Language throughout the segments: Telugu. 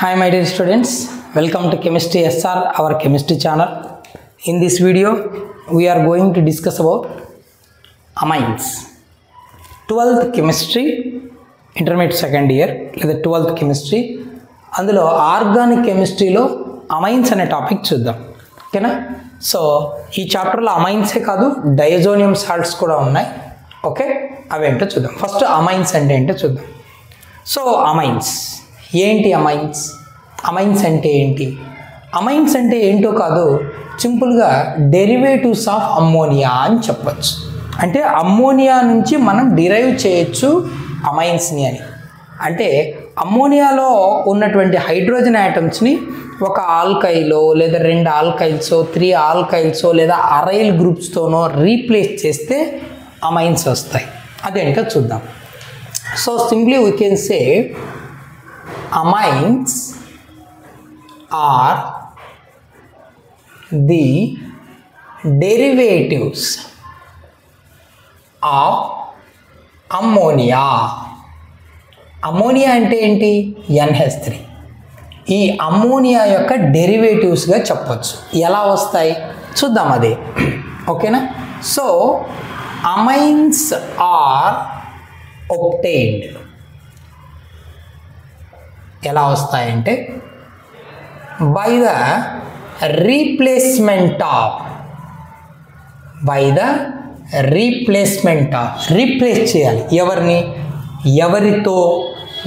Hi my dear students, welcome to Chemistry SR, our chemistry channel. In this video, we are going to discuss about amines. 12th chemistry, intermediate second year, లేదా 12th chemistry. అందులో ఆర్గానిక్ కెమిస్ట్రీలో అమైన్స్ అనే టాపిక్ చూద్దాం. ఓకేనా? సో ఈ చాప్టర్లో అమైన్సే కాదు డైజోనియం సాల్ట్స్ కూడా ఉన్నాయి. ఓకే, అవేంటో చూద్దాం. ఫస్ట్ అమైన్స్ అంటే ఏంటో చూద్దాం. సో అమైన్స్ ఏంటి? అమైన్స్ అంటే ఏంటి? అమైన్స్ అంటే ఏంటో కాదు, సింపుల్గా డెరివేటివ్స్ ఆఫ్ అమ్మోనియా అని చెప్పచ్చు. అంటే అమ్మోనియా నుంచి మనం డిరైవ్ చేయొచ్చు అమైన్స్ని అని. అంటే అమ్మోనియాలో ఉన్నటువంటి హైడ్రోజన్ యాటమ్స్ని ఒక ఆల్కైలో లేదా 2 ఆల్కైల్సో 3 ఆల్కైల్సో లేదా అరైల్ గ్రూప్స్తోనో రీప్లేస్ చేస్తే అమైన్స్ వస్తాయి. అదేంటో చూద్దాం. So simply we can say amines are the derivatives of ammonia. Ammonia అంటే ఏంటి? NH3. ఈ అమ్మోనియా యొక్క డెరివేటివ్స్గా చెప్పచ్చు. ఎలా వస్తాయి చూద్దాం అదే. ఓకేనా? So amines are obtained. ఎలా వస్తాయంటే by the replacement of replace చేయాలి. ఎవరితో?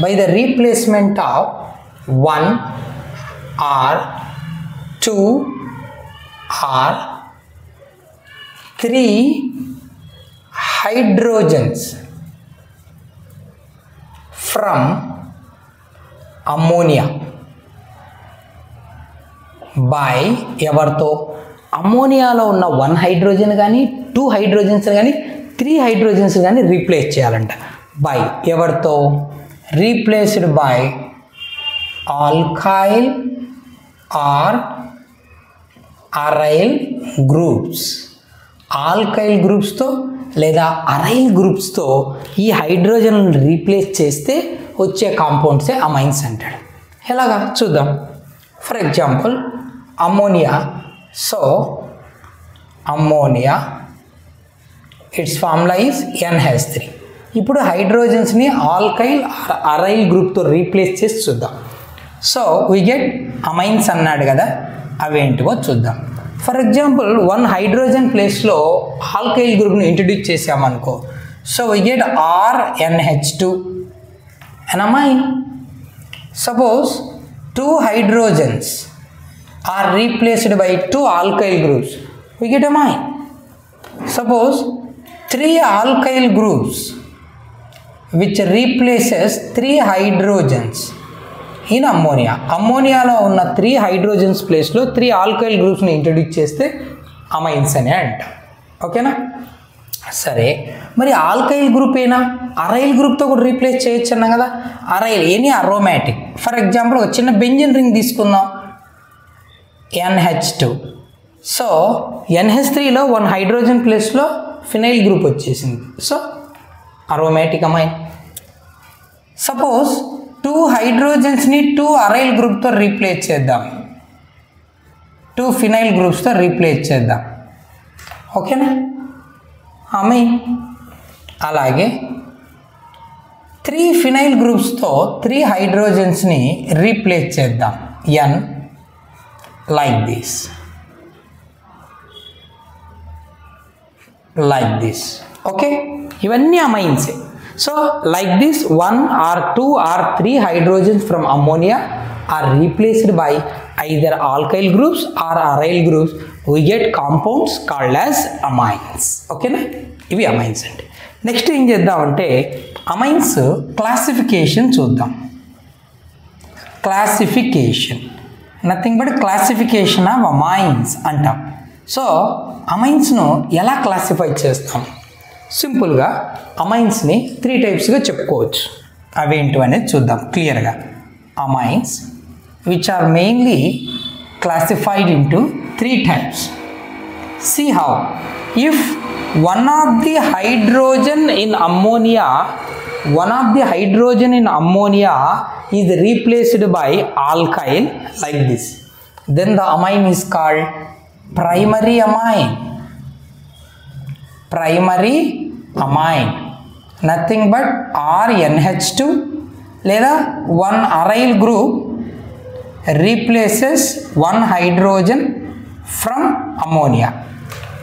By the replacement of 1 or 2 or 3 hydrogens from ammonia by ఎవరితో? అమ్మోనియాలో ఉన్న 1 హైడ్రోజన్ కానీ 2 హైడ్రోజన్స్ కానీ 3 హైడ్రోజన్స్ కానీ రీప్లేస్ చేయాలంట. బై ఎవరితో? Replaced by alkyl or aryl groups. Alkyl గ్రూప్స్తో లేదా అరైల్ గ్రూప్స్తో ఈ హైడ్రోజన్ రీప్లేస్ చేస్తే వచ్చే కాంపౌండ్సే అమైన్స్ అంటాడు. ఎలాగా చూద్దాం. For example ammonia. So ammonia it's formula is NH3. ఇప్పుడు హైడ్రోజన్స్ని ఆల్కైల్ అరైల్ గ్రూప్తో రీప్లేస్ చేసి చూద్దాం. సో వీ గెట్ అమైన్స్ అన్నాడు కదా, అవేంటివో చూద్దాం. ఫర్ ఎగ్జాంపుల్ 1 హైడ్రోజన్ ప్లేస్లో ఆల్కైల్ గ్రూప్ని ఇంట్రడ్యూస్ చేసామనుకో. So we get RNH2 an amine. Suppose 2 hydrogens are replaced by 2 alkyl groups, we get amine. Suppose 3 alkyl groups which replaces 3 hydrogens in ammonia. అమ్మోనియాలో ఉన్న 3 హైడ్రోజన్స్ ప్లేస్లో 3 ఆల్కైల్ గ్రూప్స్ని ఇంట్రడ్యూస్ చేస్తే అమైన్స్ అని అంటాం. ఓకేనా? సరే, మరి ఆల్కైల్ గ్రూప్ అయినా అరైల్ గ్రూప్తో కూడా రీప్లేస్ చేయొచ్చు అన్నాం కదా. Aryl any aromatic. For example ఒక చిన్న బెంజిన్ రింగ్ తీసుకుందాం, NH2. సో NH3లో 1 హైడ్రోజన్ ప్లేస్లో ఫినైల్ గ్రూప్ వచ్చేసింది. So aromatic amine. సపోజ్ 2 హైడ్రోజన్స్ని 2 అరైల్ గ్రూప్తో రీప్లేస్ చేద్దాం, 2 ఫినైల్ గ్రూప్స్తో రీప్లేస్ చేద్దాం. ఓకేనా? అమైన్. అలాగే 3 ఫినైల్ గ్రూప్స్తో 3 హైడ్రోజన్స్ని రీప్లేస్ చేద్దాం, N లైక్ దిస్. ఓకే, ఇవన్నీ అమైన్సే. So like this 1 or 2 or 3 hydrogens from ammonia are replaced by either alkyl groups or aryl groups. We get compounds called as amines. ఓకేనా? ఇవి అమైన్స్ అంటే. నెక్స్ట్ ఏం చేద్దామంటే అమైన్స్ క్లాసిఫికేషన్ చూద్దాం. Classification nothing but classification of amines అంటాం. సో అమైన్స్ను ఎలా క్లాసిఫై చేస్తాం? సింపుల్గా అమైన్స్ని 3 టైప్స్గా చెప్పుకోవచ్చు. అవేంటి అనేది చూద్దాం క్లియర్గా. Amines which are mainly classified into 3 types. See how. If one of the hydrogen in ammonia one of the hydrogen in ammonia is replaced by alkyl like this, then the amine is called primary amine. Primary amine, nothing but RNH2 లేదా one aryl group replaces one hydrogen from ammonia.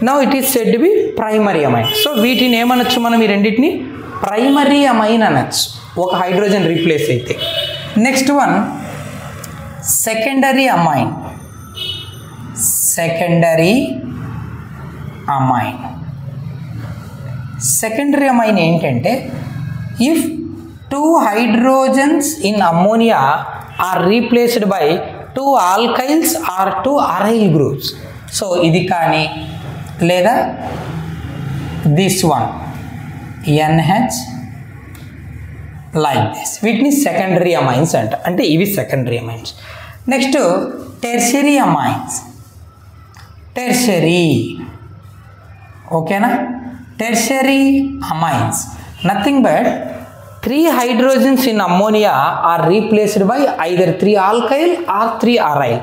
Now it is said to be primary amine. So వీటిని ఏమనొచ్చు మనం ఈ రెండింటిని ప్రైమరీ అమైన్ అనొచ్చు ఒక హైడ్రోజన్ రీప్లేస్ అయితే. Next one secondary amine. Secondary amine. Secondary amine ఏంటంటే if two hydrogens in ammonia are replaced by two alkyls or two aryl groups. So ఇది కానీ లేదా this one NH like this, వీటిని సెకండరీ అమైన్స్ అంట. అంటే ఇవి secondary amines. Next tertiary amines. Tertiary, ఓకేనా? Tertiary amines nothing but 3 hydrogens in ammonia are replaced by either 3 alkyl or 3 aryl.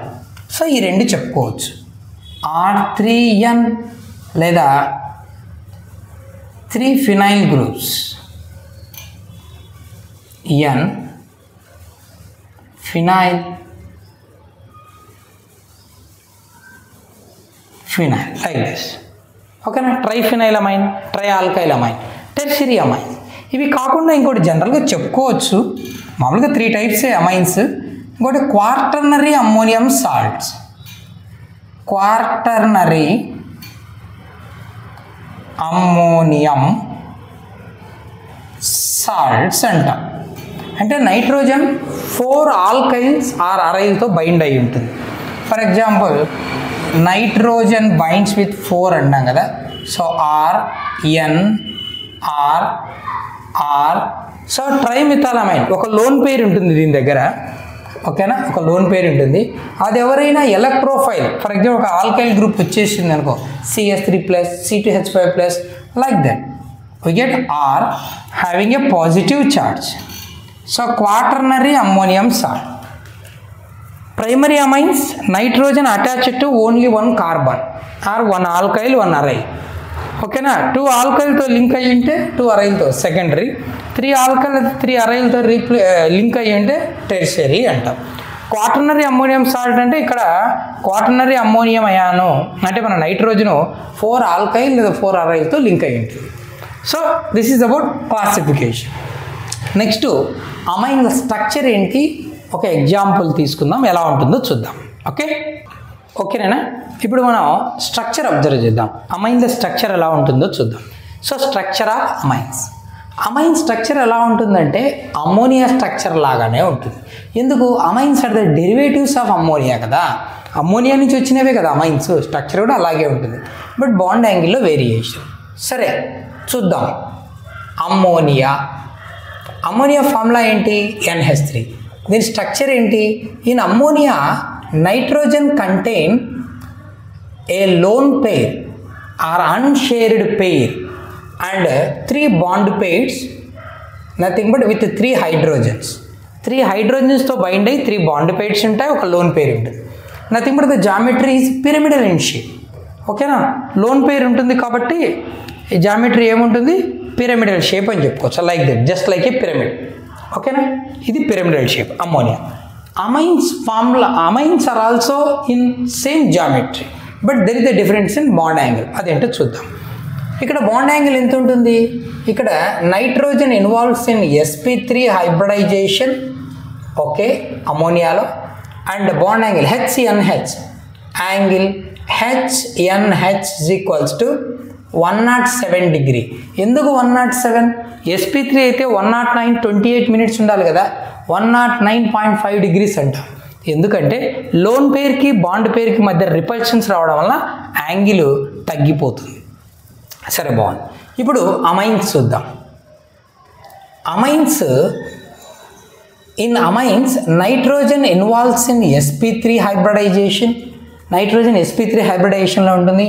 So ఈ రెండు చెప్పుకోవచ్చు, R3N లేదా 3 phenyl groups, N phenyl like this, ఓకేనా? ట్రైఫినైల్ అమైన్, ట్రైఆల్కైల్ అమైన్, టెర్షరీ అమైన్. ఇవి కాకుండా ఇంకోటి జనరల్గా చెప్పుకోవచ్చు, మామూలుగా 3 టైప్సే అమైన్స్. ఇంకోటి quaternary ammonium salts. Quaternary ammonium salts అంట. అంటే నైట్రోజన్ 4 ఆల్కైల్స్ ఆర్ అరైల్తో బైండ్ అయి ఉంటుంది. For example nitrogen binds with 4 అన్నాం కదా. So R. సో ట్రైమిథాలమైన్ ఒక లోన్ పేరు ఉంటుంది దీని దగ్గర, ఓకేనా? ఒక లోన్ పేరు ఉంటుంది. అది ఎవరైనా ఎలక్ట్రోఫైల్, ఫర్ ఎగ్జాంపుల్ ఒక ఆల్కైల్ గ్రూప్ వచ్చేసింది అనుకో, CH3+, C2H5+, like that we get R having a positive charge. So quaternary ammonium salt. Primary amines, nitrogen attached to only one carbon or one alkyl, one aryl, ఓకేనా? 2 ఆల్కైల్తో లింక్ అయ్యి ఉంటే 2 అరైల్తో సెకండరీ, 3 ఆల్కైల్ 3 అరైల్తో లింక్ అయ్యి ఉంటే టెర్షరీ అంటాం. క్వాటర్నరీ అమ్మోనియం సాల్ట్ అంటే ఇక్కడ క్వాటర్నరీ అమ్మోనియం అయాను అంటే మన నైట్రోజను 4 ఆల్కైల్ లేదా 4 అరైల్తో లింక్ అయ్యి ఉంటుంది. So this is about classification. Next amine structure ఏంటి, ఒక ఎగ్జాంపుల్ తీసుకుందాం, ఎలా ఉంటుందో చూద్దాం. ఓకేనా? ఇప్పుడు మనం స్ట్రక్చర్ అబ్జర్వ్ చేద్దాం, అమైన్ స్ట్రక్చర్ ఎలా ఉంటుందో చూద్దాం. So structure of amines. Amine structure ఎలా ఉంటుందంటే అమ్మోనియా స్ట్రక్చర్ లాగానే ఉంటుంది. ఎందుకు? Amines are the derivatives of ammonia కదా, అమ్మోనియా నుంచి వచ్చినవే కదా అమైన్స్. స్ట్రక్చర్ కూడా అలాగే ఉంటుంది, బట్ బాండ్ యాంగిల్లో వేరియేషన్. సరే చూద్దాం. అమ్మోనియా ఫార్ములా ఏంటి? NH3. దీని స్ట్రక్చర్ ఏంటి? In ammonia nitrogen contain a lone pair or unshared pair and 3 bond pairs, nothing but with 3 hydrogens. 3 hydrogens తో బైండ్ అయ్యి 3 bond pairs ఉంటాయి, ఒక లోన్ పేర్ ఉంటుంది. Nothing but the geometry is pyramidal in shape, ఓకేనా? లోన్ పేర్ ఉంటుంది కాబట్టి ఈ జామెట్రీ ఏముంటుంది? పిరమిడల్ షేప్ అని చెప్పుకోవచ్చు, like that, just like A pyramid, ఓకేనా? ఇది pyramidal shape ammonia. Amines are also in same geometry, but there is the difference in bond angle. అదేంటో చూద్దాం. ఇక్కడ బాండ్ యాంగిల్ ఎంత ఉంటుంది? ఇక్కడ nitrogen involves in sp3 hybridization, okay, అమోనియాలో. And bond angle HNH angle HNH is equals to 107 degree. ఎందుకు 107? sp3 అయితే 109 28 minutes ఉండాలి కదా, 109.5 degrees అంటాం. ఎందుకంటే లోన్ పేర్కి బాండ్ పేర్కి మధ్య రిపల్షన్స్ రావడం వల్ల యాంగిల్ తగ్గిపోతుంది. సరే బాగుంది. ఇప్పుడు అమైన్స్ చూద్దాం. In amines nitrogen involves in sp3 hybridization. Nitrogen sp3 హైబ్రిడైజేషన్లో ఉంటుంది.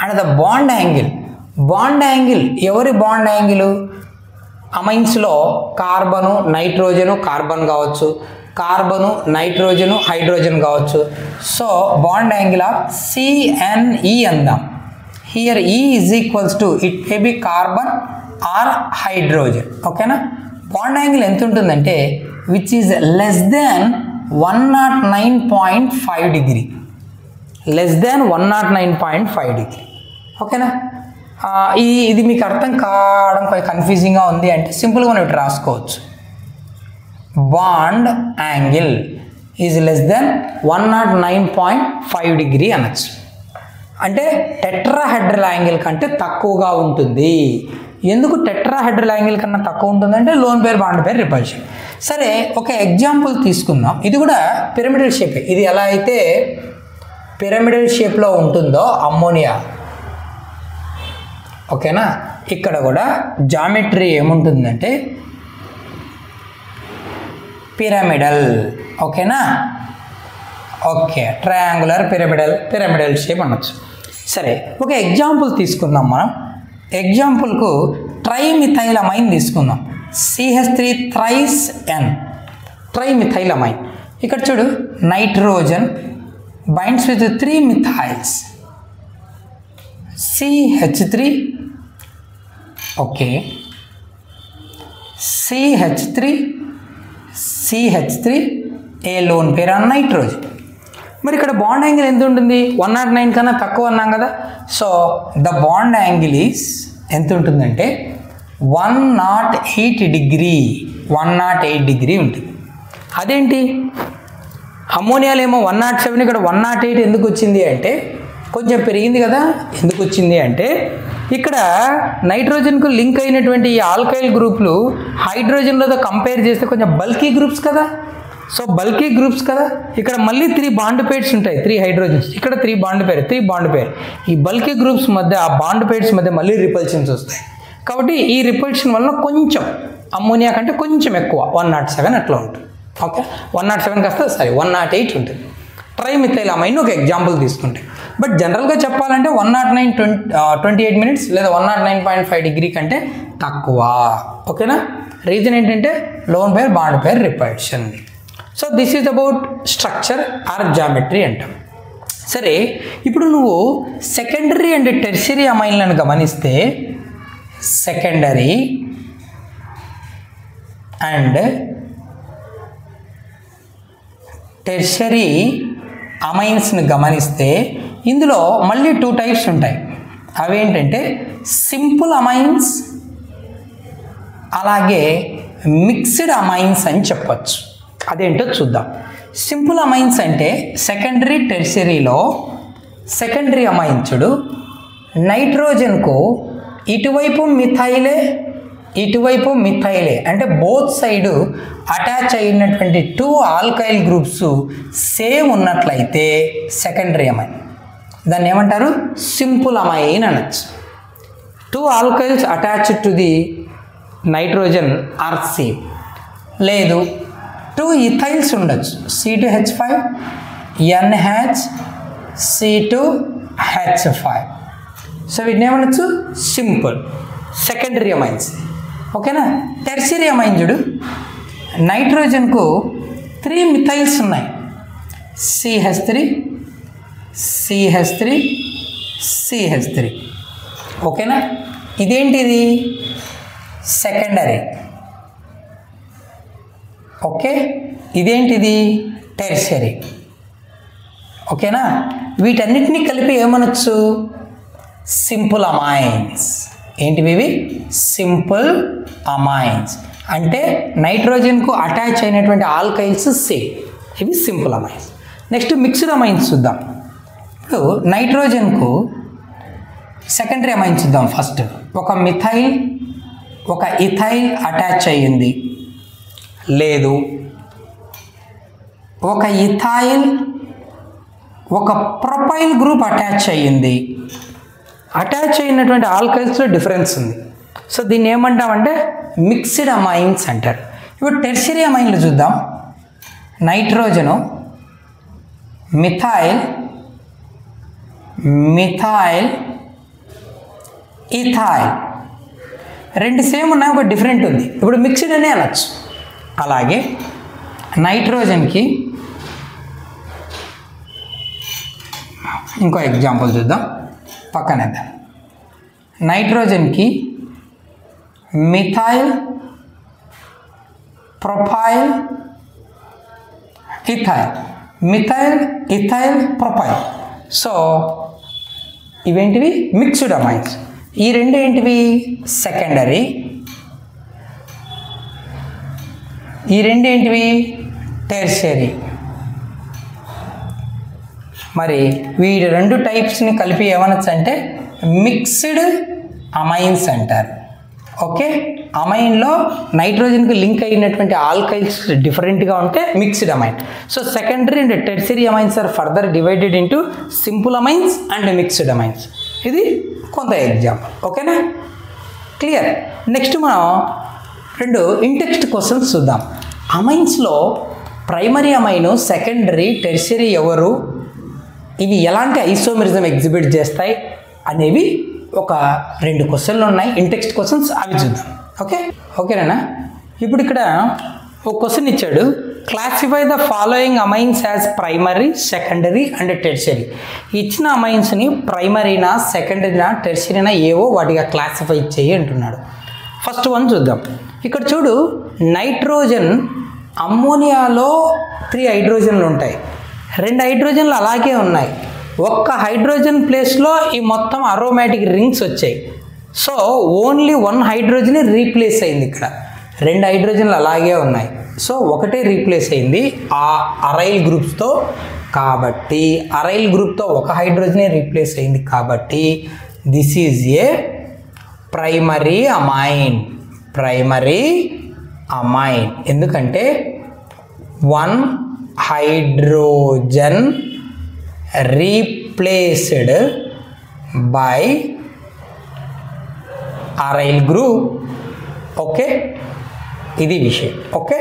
అండ్ ద బాండ్ యాంగిల్ ఎవరి బాండ్ యాంగిల్? అమైన్స్లో కార్బను నైట్రోజను కార్బన్ కావచ్చు, కార్బను నైట్రోజను హైడ్రోజన్ కావచ్చు. So bond angle of CNE అందాం. Here E is equals to it may be carbon or hydrogen. ఓకేనా. బాండ్ యాంగిల్ ఎంత ఉంటుందంటే which is less than 109.5 degree, less than 109.5 degree. ఓకేనా. ఇది మీకు అర్థం కావడం కొంచెం కన్ఫ్యూజింగ్గా ఉంది అంటే సింపుల్గా మనం ఇటు రాసుకోవచ్చు. Bond angle is less than 109.5 degree అనొచ్చు. అంటే టెట్రాహెడ్రల్ యాంగిల్ కంటే తక్కువగా ఉంటుంది. ఎందుకు టెట్రాహెడ్రల్ యాంగిల్ కన్నా తక్కువ ఉంటుందంటే loan pair bond pair repulsion. సరే ఒక ఎగ్జాంపుల్ తీసుకుందాం. ఇది కూడా పిరమిడల్ షేప్. ఇది ఎలా అయితే పిరమిడల్ షేప్లో ఉంటుందో అమ్మోనియా, ఓకేనా, ఇక్కడ కూడా జామెట్రీ ఏముంటుందంటే పిరమిడల్. ఓకేనా. ఓకే, ట్రయాంగులర్ పిరమిడల్ షేప్ అనొచ్చు. సరే ఒక ఎగ్జాంపుల్ తీసుకుందాం మనం. ఎగ్జాంపుల్కు ట్రైమిథైలమైన్ తీసుకుందాం. CH3 thrice N, ట్రైమిథైలమైన్. ఇక్కడ చూడు, nitrogen binds with 3 methyls, CH3. Okay, CH3 A lone pair on nitrogen. మరి ఇక్కడ బాండ్ యాంగిల్ ఎంత ఉంటుంది? 109 కన్నా తక్కువ అన్నాం కదా. So the bond angle is ఎంత ఉంటుందంటే 108 డిగ్రీ, 108 డిగ్రీ ఉంటుంది. అదేంటి అమ్మోనియాలో ఏమో 107, ఇక్కడ 108 ఎందుకు వచ్చింది అంటే కొంచెం పెరిగింది కదా. ఎందుకు వచ్చింది అంటే ఇక్కడ నైట్రోజన్కు లింక్ అయినటువంటి ఈ ఆల్కైల్ గ్రూప్లు హైడ్రోజన్లతో కంపేర్ చేస్తే కొంచెం బల్కీ గ్రూప్స్ కదా. సో బల్కీ గ్రూప్స్ కదా. ఇక్కడ మళ్ళీ 3 బాండ్ పేర్స్ ఉంటాయి, 3 హైడ్రోజన్స్, ఇక్కడ 3 బాండ్ పేర్. ఈ బల్కీ గ్రూప్స్ మధ్య ఆ బాండ్ పేర్స్ మధ్య మళ్ళీ రిపల్షన్స్ వస్తాయి. కాబట్టి ఈ రిపల్షన్ వల్ల కొంచెం అమ్మోనియా కంటే కొంచెం ఎక్కువ 107 అట్లా ఉంటుంది. ఓకే, 107 కాస్త 108 ఉంటుంది. ట్రైమిథైలమైన్ ఒక ఎగ్జాంపుల్ తీసుకుంటే. బట్ జనరల్గా చెప్పాలంటే 109.28 మినిట్స్ లేదా 109.5 డిగ్రీ కంటే తక్కువ. ఓకేనా. రీజన్ ఏంటంటే lone pair bond pair repulsion. So this is about structure or geometry అంటాం. సరే ఇప్పుడు నువ్వు సెకండరీ అండ్ టెర్షరీ అమైన్లను గమనిస్తే సెకండరీ అండ్ టెర్షరీ అమైన్స్ని గమనిస్తే ఇందులో మళ్ళీ 2 టైప్స్ ఉంటాయి. అవేంటంటే సింపుల్ అమైన్స్ అలాగే మిక్స్డ్ అమైన్స్ అని చెప్పచ్చు. అదేంటో చూద్దాం. సింపుల్ అమైన్స్ అంటే సెకండరీ టెర్షరీలో సెకండరీ అమైన్చుడు నైట్రోజన్కు ఇటువైపు మిథైలే అంటే బోత్ సైడ్ అటాచ్ అయినటువంటి 2 ఆల్కైల్ గ్రూప్స్ సేమ్ ఉన్నట్లయితే సెకండరీ అమైన్. దాన్ని ఏమంటారు? సింపుల్ అమైన్ అనొచ్చు. 2 alkyls attached to the nitrogen are same. లేదు 2 ఇథైల్స్ ఉండొచ్చు, C2H5 NH C2H5. సో వీటిని ఏమనొచ్చు? Simple secondary amines. ఓకేనా. టెర్షరీ అమైన్ చూడు, నైట్రోజన్కు 3 మిథైల్స్ ఉన్నాయి, CH3. ఓకేనా. ఇదేంటిది? సెకండరీ. ఓకే, ఇదేంటిది? టెర్షరీ. ఓకేనా. వీటన్నిటినీ కలిపి ఏమనొచ్చు? Simple amines. ఏంటివి ఇవి? Simple amines. అంటే నైట్రోజన్కు అటాచ్ అయినటువంటి ఆల్కైల్స్ సేమ్, ఇవి simple amines. Next mixed amines చూద్దాం. ఇప్పుడు నైట్రోజన్కు సెకండరీ అమైన్స్ చూద్దాం. ఫస్ట్ ఒక మిథైల్ ఒక ఇథైల్ అటాచ్ అయ్యింది, లేదు ఒక ఇథైల్ ఒక ప్రొపైల్ గ్రూప్ అటాచ్ అయ్యింది. అటాచ్ అయినటువంటి ఆల్కైల్స్లో డిఫరెన్స్ ఉంది. సో దీన్ని ఏమంటామంటే మిక్స్డ్ అమైన్స్ అంటారు. ఇప్పుడు టెర్షరీ అమైన్లు చూద్దాం. Nitrogen methyl ethyl. రెండు సేమ్ ఉన్నాయి, ఒక డిఫరెంట్ ఉంది. ఇప్పుడు మిక్స్డ్ అనే అనొచ్చు. అలాగే నైట్రోజన్కి ఇంకో ఎగ్జాంపుల్ చూద్దాం, పక్కనేద్దాం. నైట్రోజన్కి methyl, propyl, ethyl, methyl, ethyl, propyl. So ఇవేంటివి? Mixed amines. ఈ రెండు ఏంటివి? సెకండరీ. ఈ రెండు ఏంటివి? టెర్షరీ. మరి వీటి రెండు టైప్స్ని కలిపి ఏమనొచ్చు అంటే మిక్స్డ్ అమైన్స్ అంటారు. ఓకే, అమైన్లో నైట్రోజన్కి లింక్ అయినటువంటి ఆల్కైల్స్ డిఫరెంట్గా ఉంటే mixed amine. So secondary and tertiary amines are further divided into simple amines and mixed amines. ఇది కొంత ఎగ్జాంపుల్. ఓకేనా? క్లియర్. నెక్స్ట్ మనం రెండు ఇంటెక్స్ట్ క్వశ్చన్స్ చూద్దాం. అమైన్స్లో ప్రైమరీ అమైను, సెకండరీ, టెర్షరీ ఎవరు, ఇవి ఎలాంటి ఐసోమెరిజం ఎగ్జిబిట్ చేస్తాయి అనేవి ఒక రెండు క్వశ్చన్లు ఉన్నాయి, ఇంటెక్స్ట్ క్వశ్చన్స్. అవి చూద్దాం. ఓకేనా? ఇప్పుడు ఇక్కడ ఒక క్వశ్చన్ ఇచ్చాడు, classify the following amines as primary, secondary and tertiary. ఇచ్చిన అమైన్స్ని ప్రైమరీనా, సెకండరీనా, టెర్షరీనా ఏవో వాటిగా క్లాసిఫై చేయి అంటున్నాడు. ఫస్ట్ వన్ చూద్దాం. ఇక్కడ చూడు, నైట్రోజన్, అమ్మోనియాలో 3 హైడ్రోజన్లు ఉంటాయి, 2 హైడ్రోజన్లు అలాగే ఉన్నాయి. ఒక్క హైడ్రోజన్ ప్లేస్లో ఈ మొత్తం అరోమాటిక్ రింగ్స్ వచ్చాయి. సో ఓన్లీ 1 హైడ్రోజన్ రీప్లేస్ అయింది. ఇక్కడ 2 హైడ్రోజన్లు అలాగే ఉన్నాయి. సో ఒకటే రీప్లేస్ అయింది ఆ అరైల్ గ్రూప్స్తో. కాబట్టి అరైల్ గ్రూప్తో ఒక హైడ్రోజనే రీప్లేస్ అయింది. కాబట్టి this is a primary amine. Primary amine ఎందుకంటే 1 hydrogen replaced by aryl group. Okay, ఇది విషయం. ఓకే,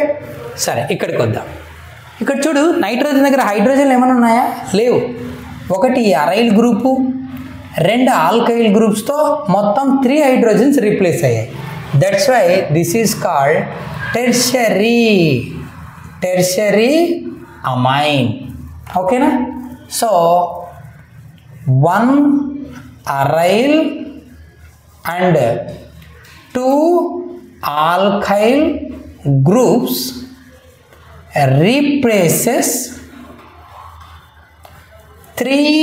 సరే ఇక్కడికి వద్దాం. ఇక్కడ చూడు, నైట్రోజన్ దగ్గర హైడ్రోజన్లు ఏమైనా ఉన్నాయా? లేవు. ఒకటి అరైల్ గ్రూపు, 2 ఆల్కైల్ గ్రూప్స్తో మొత్తం 3 హైడ్రోజన్స్ రీప్లేస్ అయ్యాయి. That's why this is called tertiary amine. ఓకేనా? So 1 aryl and 2 alkyl groups replaces 3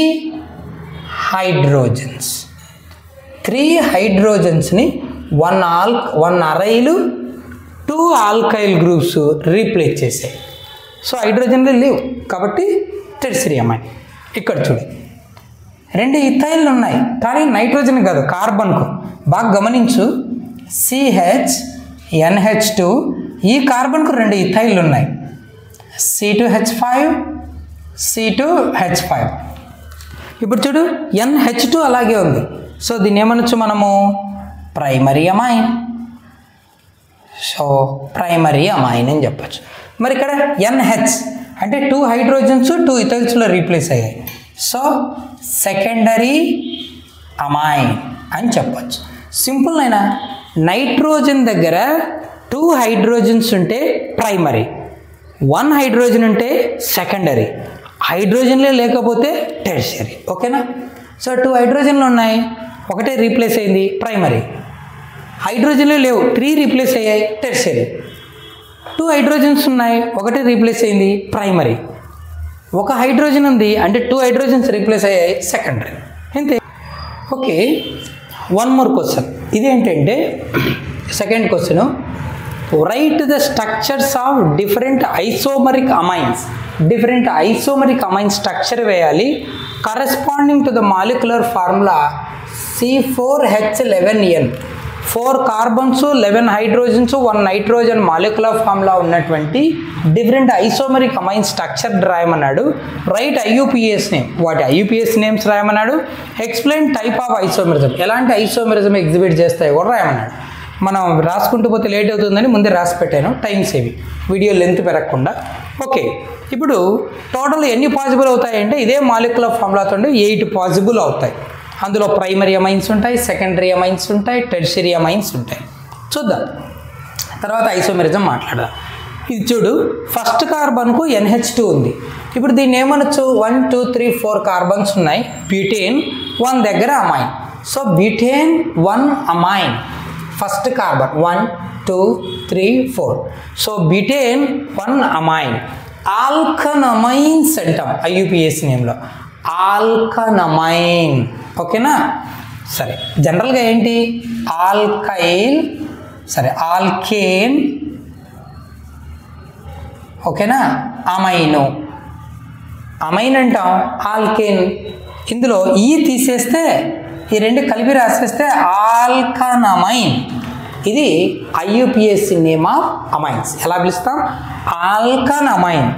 hydrogens. 3 హైడ్రోజన్స్ని 1 అరైలు, 2 ఆల్కైల్ గ్రూప్స్ రీప్లేస్ చేసాయి. సో హైడ్రోజన్లు లేవు కాబట్టి టెర్షరీ అమైన్. ఇక్కడ చూడు, 2 ఇథైన్లు ఉన్నాయి కానీ నైట్రోజన్ కాదు, కార్బన్కు. బాగా గమనించు, CH NH2, ఈ కార్బన్కు 2 ఇథైన్లు ఉన్నాయి, C2H5 C2H5. ఇప్పుడు చూడు, NH2 అలాగే ఉంది. సో దీన్ని ఏమనొచ్చు మనము? Primary amine. So primary amine అని చెప్పచ్చు. మరి ఇక్కడ NH అంటే 2 హైడ్రోజన్స్ 2 ఇథైల్స్లో రీప్లేస్ అయ్యాయి. సో సెకండరీ అమైన్ అని చెప్పచ్చు. సింపుల్ అయినా, నైట్రోజన్ దగ్గర 2 హైడ్రోజన్స్ ఉంటే ప్రైమరీ, 1 హైడ్రోజన్ ఉంటే సెకండరీ, హైడ్రోజన్లే లేకపోతే టెర్షరీ. ఓకేనా? సో 2 హైడ్రోజన్లు ఉన్నాయి, ఒకటే రీప్లేస్ అయింది, ప్రైమరీ. హైడ్రోజన్లే లేవు, 3 రీప్లేస్ అయ్యాయి, టెర్షరీ. 2 హైడ్రోజన్స్ ఉన్నాయి, ఒకటే రీప్లేస్ అయింది, ప్రైమరీ. 1 హైడ్రోజన్ ఉంది అంటే 2 హైడ్రోజన్స్ రీప్లేస్ అయ్యాయి, సెకండరీ. అంతే. Okay, 1 more question. ఇదేంటంటే second question, right the structures of different isomeric amines. Different isomeric amine structure వేయాలి corresponding to the molecular formula C4H11N. 4 carbons, 11 hydrogens, 1 nitrogen molecular formula ఉన్నటువంటి డిఫరెంట్ ఐసోమరిక్ అమైన్ స్ట్రక్చర్ రాయమన్నాడు. రైట్ IUPAC నేమ్, వాటి IUPAC నేమ్స్ రాయమన్నాడు. ఎక్స్ప్లెయిన్ టైప్ ఆఫ్ ఐసోమెరిజం, ఎలాంటి ఐసోమెరిజం ఎగ్జిబిట్ చేస్తాయి కూడా రాయమన్నాడు. మనం రాసుకుంటూ పోతే లేట్ అవుతుందని ముందే రాసి పెట్టాను, టైం సేవింగ్, వీడియో లెంత్ పెరగకుండా. ఓకే, ఇప్పుడు టోటల్ ఎన్ని పాసిబుల్ అవుతాయంటే ఇదే మాలిక్యులర్ ఫార్ములాతో 8 పాసిబుల్ అవుతాయి. అందులో ప్రైమరీ అమైన్స్ ఉంటాయి, సెకండరీ అమైన్స్ ఉంటాయి, టెర్షరీ అమైన్స్ ఉంటాయి. చూద్దాం, తర్వాత ఐసోమెరిజం మాట్లాడదాం. ఇది చూడు, ఫస్ట్ కార్బన్కు NH2 ఉంది. ఇప్పుడు దీన్ని ఏమనొచ్చు, 1 2 3 4 కార్బన్స్ ఉన్నాయి. బ్యూటేన్ 1 దగ్గర amine. So butane 1 amine, first carbon 1 2 3 4. So butane 1 amine. Alkanamines అంటాం IUPAC నేమ్లో, ఆల్కనమైన్. ఓకేనా? సరే, జనరల్గా ఏంటి, ఆల్కైల్, సరే ఆల్కేన్, ఓకేనా, అమైను, అమైన్ అంటాం, ఆల్కేన్. ఇందులో ఈ తీసేస్తే ఈ రెండు కలిపి రాసేస్తే ఆల్కనమైన్. ఇది IUPAC నేమ్ ఆఫ్ అమైన్స్. ఎలా పిలుస్తాం, alkanamine.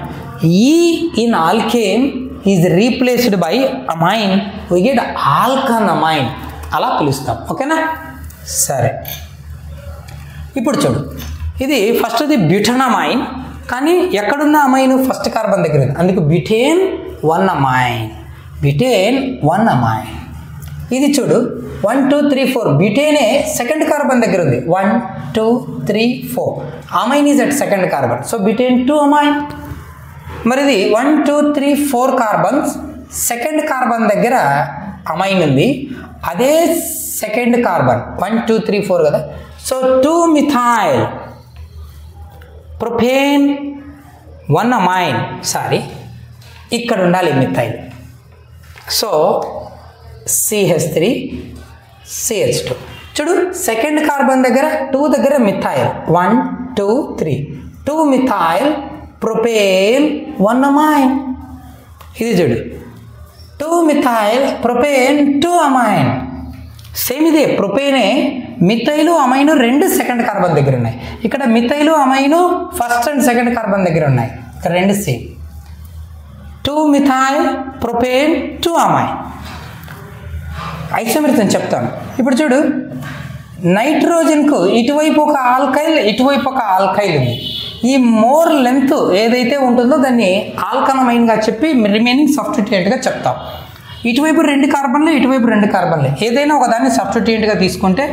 E in alkane is replaced by amine, we get alkanamine. అలా పిలుస్తాం. ఓకేనా? సరే, ఇప్పుడు చూడు, ఇది ఫస్ట్ది బ్యూటనమైన్, కానీ ఎక్కడున్న అమైన్, ఫస్ట్ కార్బన్ దగ్గర ఉంది, అందుకు బ్యూటేన్ 1 అమైన్, బ్యూటేన్ 1 అమైన్. ఇది చూడు 1 2 3 4, బ్యూటేనే సెకండ్ కార్బన్ దగ్గర ఉంది, 1 2 3 4, amine is at second carbon, so butane 2 amine. మరి ఇది 1 2 3 4 కార్బన్స్, సెకండ్ కార్బన్ దగ్గర అమైన్ ఉంది, అదే సెకండ్ కార్బన్ 1 2 3 4 కదా, so 2 methyl propane 1 amine. Sorry, ఇక్కడ ఉండాలి మిథైల్. So CH3 CH2. చూడు, సెకండ్ కార్బన్ దగ్గర 2 దగ్గర మిథైల్, 1 2 3, 2 మిథైల్ ప్రొపేన్ 1 అమైన్. ఇది చూడు, 2 మిథైల్ ప్రొపేన్ 2 అమైన్. సేమ్ ఇదే, ప్రొపేనే మిథైలు అమైను రెండు సెకండ్ కార్బన్ దగ్గర ఉన్నాయి. ఇక్కడ మిథైలు అమైను ఫస్ట్ అండ్ సెకండ్ కార్బన్ దగ్గర ఉన్నాయి, ఇక్కడ రెండు same. 2 methyl propane 2 amine. Isomerism చెప్తాను. ఇప్పుడు చూడు, నైట్రోజన్కు ఇటువైపు ఒక ఆల్కైల్, ఇటువైపు ఒక ఆల్కైల్ ఉంది. ఈ మోర్ లెంత్ ఏదైతే ఉంటుందో దాన్ని ఆల్కనమైన్గా చెప్పి రిమైనింగ్ సబ్స్టిట్యూయెంట్గా చెప్తాం. ఇటువైపు 2 కార్బన్లు, ఇటువైపు 2 కార్బన్లు, ఏదైనా ఒక దాన్ని సబ్స్టిట్యూయెంట్గా తీసుకుంటే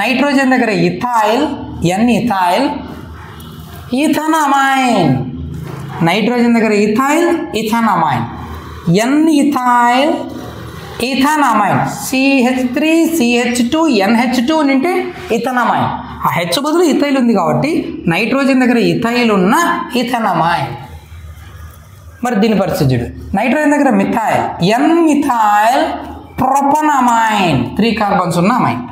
నైట్రోజన్ దగ్గర ethyl, N ethyl, ethanamine. Nitrogen దగ్గర ethyl, ethanamine, N ethyl, ethanamine. CH3 CH2 NH2 అంటే ఇథానమైన్. ఆ హెచ్ బదులు ఇథైల్ ఉంది కాబట్టి నైట్రోజన్ దగ్గర ఇథైల్ ఉన్న ఇథానమైన్. మరి దీని పరిస్థితి చూడు, నైట్రోజన్ దగ్గర మిథైల్, N మిథైల్ ప్రొపనమైన్, 3 కార్బన్స్ ఉన్న అమైన్.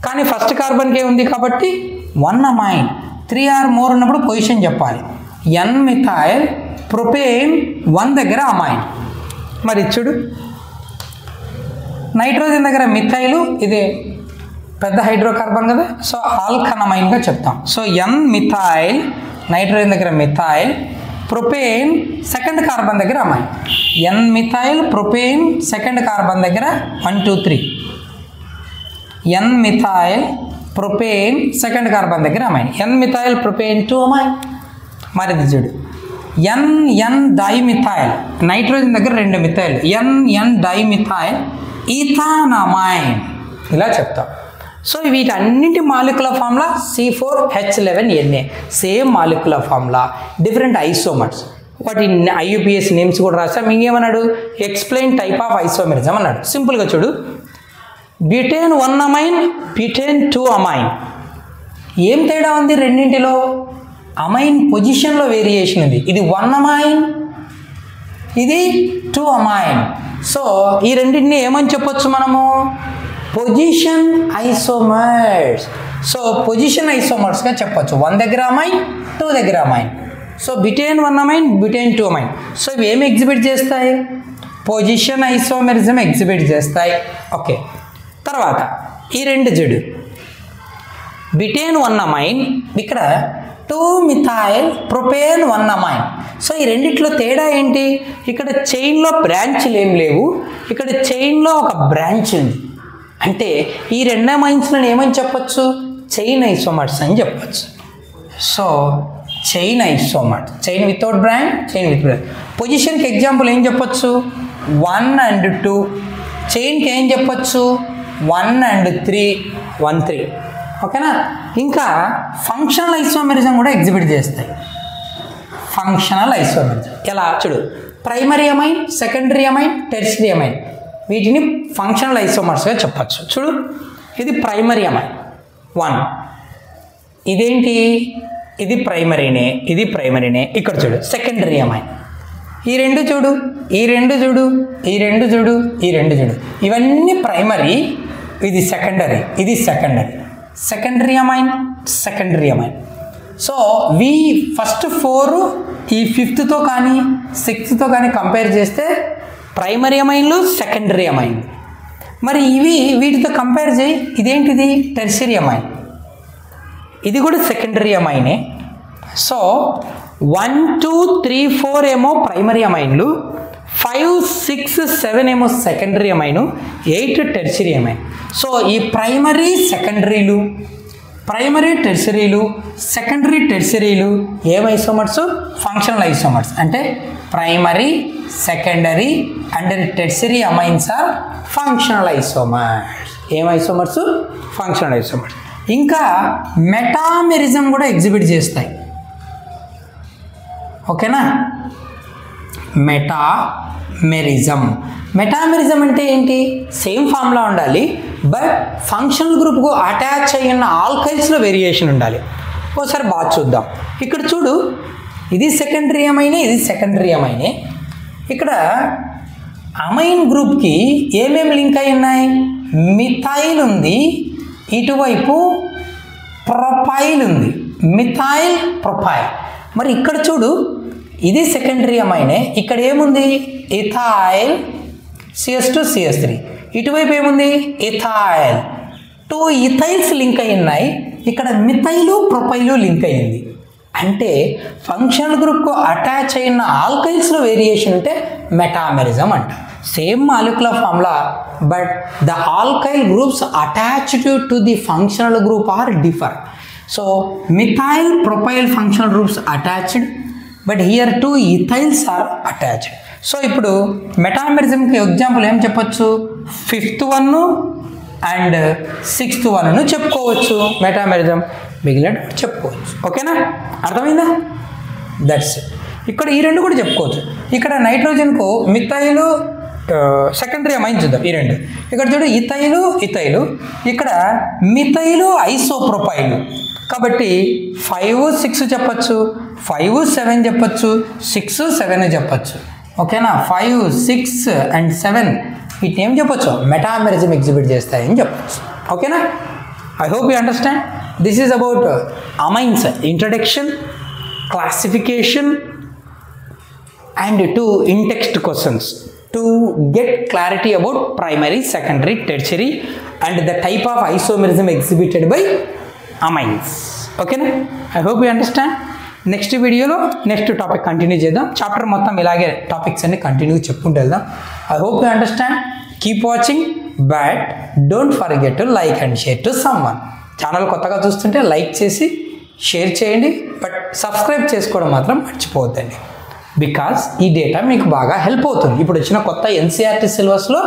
కానీ ఫస్ట్ కార్బన్కే ఉంది కాబట్టి 1 అమైన్. 3 ఆర్ మోర్ ఉన్నప్పుడు పొజిషన్ చెప్పాలి. N మిథైల్ ప్రొపేన్ 1 దగ్గర అమైన్. మరి చూడు, నైట్రోజన్ దగ్గర మిథైలు, ఇది పెద్ద హైడ్రోకార్బన్ కదా, సో ఆల్కనమైన్గా చెప్తాం. సో N మిథైల్, నైట్రోజన్ దగ్గర మిథైల్, ప్రొపేన్ సెకండ్ కార్బన్ దగ్గర amine. N methyl propane second carbon దగ్గర 1 2 3, N methyl propane second carbon దగ్గర amine, N methyl propane 2 amine. మరి ఇది చూడు, N డైమిథైల్, నైట్రోజన్ దగ్గర 2 మిథైల్, N డైమిథైల్ ఈథానమైన్. ఇలా చెప్తాం. సో వీటన్నింటి molecular formula C4H11Na, same molecular formula, different isomers. వాటి IUPAC నేమ్స్ కూడా రాసాం. ఇంకేమన్నాడు, ఎక్స్ప్లెయిన్ టైప్ ఆఫ్ ఐసోమెరిజం అన్నాడు. సింపుల్గా చూడు, బ్యూటేన్ 1 అమైన్, బ్యూటేన్ 2 అమైన్. ఏం తేడా ఉంది రెండింటిలో, అమైన్ పొజిషన్లో వేరియేషన్ ఉంది. ఇది 1 అమైన్, ఇది 2 అమైన్. సో ఈ రెండింటిని ఏమని చెప్పొచ్చు మనము, పొజిషన్ ఐసోమర్స్. సో పొజిషన్ ఐసోమర్స్గా చెప్పొచ్చు. 1 దగ్గర అమైన్, 2 దగ్గర amine. So butane 1 amine, butane 2 amine. So ఇవి ఏమి ఎగ్జిబిట్ చేస్తాయి, పొజిషన్ ఐసోమెరిజం ఎగ్జిబిట్ చేస్తాయి. ఓకే, తర్వాత ఈ రెండు చూడు, బ్యూటేన్ 1 అమైన్, ఇక్కడ 2 మిథైల్ ప్రొపేన్ 1 అమైన్. సో ఈ రెండిట్లో తేడా ఏంటి, ఇక్కడ చైన్లో బ్రాంచ్లు ఏం లేవు, ఇక్కడ చైన్లో ఒక బ్రాంచ్ ఉంది. అంటే ఈ 2 అమైన్స్లను ఏమని చెప్పచ్చు, చైన్ ఐసోమర్స్ అని చెప్పచ్చు. So chain isomers, chain without branch, chain with branch. పొజిషన్కి ఎగ్జాంపుల్ ఏం చెప్పచ్చు, 1 and 2. చైన్కి ఏం చెప్పచ్చు, 1 and 3, 1 3. ఓకేనా. ఇంకా ఫంక్షనల్ ఐసోమెరిజం కూడా ఎగ్జిబిట్ చేస్తాయి. ఫంక్షనల్ ఐసోమెరిజం ఎలా చూడు, primary amine, secondary amine, tertiary amine, వీటిని ఫంక్షనల్ ఐసోమర్స్గా చెప్పచ్చు. చూడు, ఇది ప్రైమరీ అమైన్ 1, ఇదేంటి, ఇది ప్రైమరీనే, ఇది ప్రైమరీనే. ఇక్కడ చూడు సెకండరీ అమైన్, ఈ రెండు చూడు, ఈ రెండు చూడు, ఈ రెండు చూడు, ఈ రెండు చూడు, ఇవన్నీ ప్రైమరీ, ఇది సెకండరీ, ఇది secondary, secondary amine, secondary amine. So we first 4 ఈ 5థ్తో కానీ 6థ్తో కానీ కంపేర్ చేస్తే ప్రైమరీ అమైన్లు, సెకండరీ అమైన్లు. మరి ఇవి వీటితో కంపేర్ చేయి, ఇదేంటిది టెర్షియరీ అమైన్, ఇది కూడా సెకండరీ అమైనే. సో 1, 2, 3, 4 ఏమో ప్రైమరీ అమైన్లు, 5, 6, 7 ఏమో secondary amine, 8 tertiary amine. So ఈ ప్రైమరీ సెకండరీలు, ప్రైమరీ టెర్షియరీలు, సెకండరీ టెర్షియరీలు ఏం ఐసోమర్స్, ఫంక్షనల్ ఐసోమర్స్. అంటే primary, secondary and tertiary amines are functional isomers. ఏం ఐసోమర్స్, ఫంక్షనల్ ఐసోమర్స్. ఇంకా మెటామెరిజం కూడా ఎగ్జిబిట్ చేస్తాయి. ఓకేనా, మెటామెరిజం. మెటామెరిజం అంటే ఏంటి, సేమ్ ఫార్ములా ఉండాలి, బట్ ఫంక్షనల్ గ్రూప్కు అటాచ్ అయిన ఆల్కైల్స్లో వేరియేషన్ ఉండాలి. ఒకసారి బాగా చూద్దాం. ఇక్కడ చూడు, ఇది సెకండరీ అమైనే, ఇది సెకండరీ అమైనే. ఇక్కడ అమైన్ గ్రూప్కి ఏమేమి లింక్ అయి ఉన్నాయి, మిథైల్ ఉంది, ఇటువైపు ప్రొపైల్ ఉంది, మిథైల్ ప్రొపైల్. మరి ఇక్కడ చూడు, ఇది సెకండరీ అమైనే, ఇక్కడ ఏముంది ఇథైల్ CS2 CS3, ఇటువైపు ఏముంది ఇథైల్, 2 ఇథైల్స్ లింక్ అయి ఉన్నాయి, ఇక్కడ మిథైలు ప్రొపైలు లింక్ అయ్యింది. అంటే ఫంక్షనల్ గ్రూప్కు అటాచ్ అయిన ఆల్కైల్స్లో వేరియేషన్ ఉంటే మెటామెరిజం అంట. Same molecular formula, but the alkyl groups attached to the functional group are differ. So methyl propyl functional groups attached, but here 2 ethyls are attached. So ఇప్పుడు మెటామెరిజంకి ఎగ్జాంపుల్ ఏం చెప్పొచ్చు, 5th 1 అండ్ 6th 1 చెప్పుకోవచ్చు మెటామెరిజం, మిగిలినట్టు చెప్పుకోవచ్చు. ఓకేనా, అర్థమైందా? That's it. ఇక్కడ ఈ రెండు కూడా చెప్పుకోవచ్చు. ఇక్కడ నైట్రోజన్కు మిథైలు సెకండరీ అమైన్ చూద్దాం, ఈ రెండు. ఇక్కడ చూడు ఇథైలు, ఇథైలు, ఇక్కడ మిథైలు ఐసోప్రొపైలు. కాబట్టి 5, 6 చెప్పచ్చు, 5, 7 చెప్పచ్చు, 6, 7 చెప్పచ్చు. ఓకేనా, 5, 6 అండ్ 7 వీటిని ఏం చెప్పొచ్చు, మెటామెరిజం ఎగ్జిబిట్ చేస్తాయని చెప్పచ్చు. ఓకేనా, I hope you understand. This is about amines introduction, classification and 2 in-text questions to get clarity about primary, secondary, tertiary and the type of isomerism exhibited by amines. Okay na? I hope you understand. Next వీడియోలో నెక్స్ట్ టాపిక్ కంటిన్యూ చేద్దాం. చాప్టర్ మొత్తం ఇలాగే టాపిక్స్ అన్ని కంటిన్యూ చెప్పుకుంటూ వెళ్దాం. I hope you understand. Keep watching, but don't forget to like and share to someone. Channel కొత్తగా చూస్తుంటే లైక్ చేసి షేర్ చేయండి, బట్ సబ్స్క్రైబ్ చేసుకోవడం మాత్రం మర్చిపోవద్దండి. బికాస్ ఈ డేటా మీకు బాగా హెల్ప్ అవుతుంది. ఇప్పుడు వచ్చిన కొత్త ఎన్సీఆర్టీ సిలబస్లో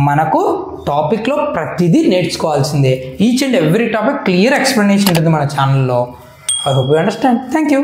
మనకు టాపిక్లో ప్రతిదీ నేర్చుకోవాల్సిందే. Each and every topic clear explanation ఉంటుంది మన ఛానల్లో. I hope you understand. Thank you.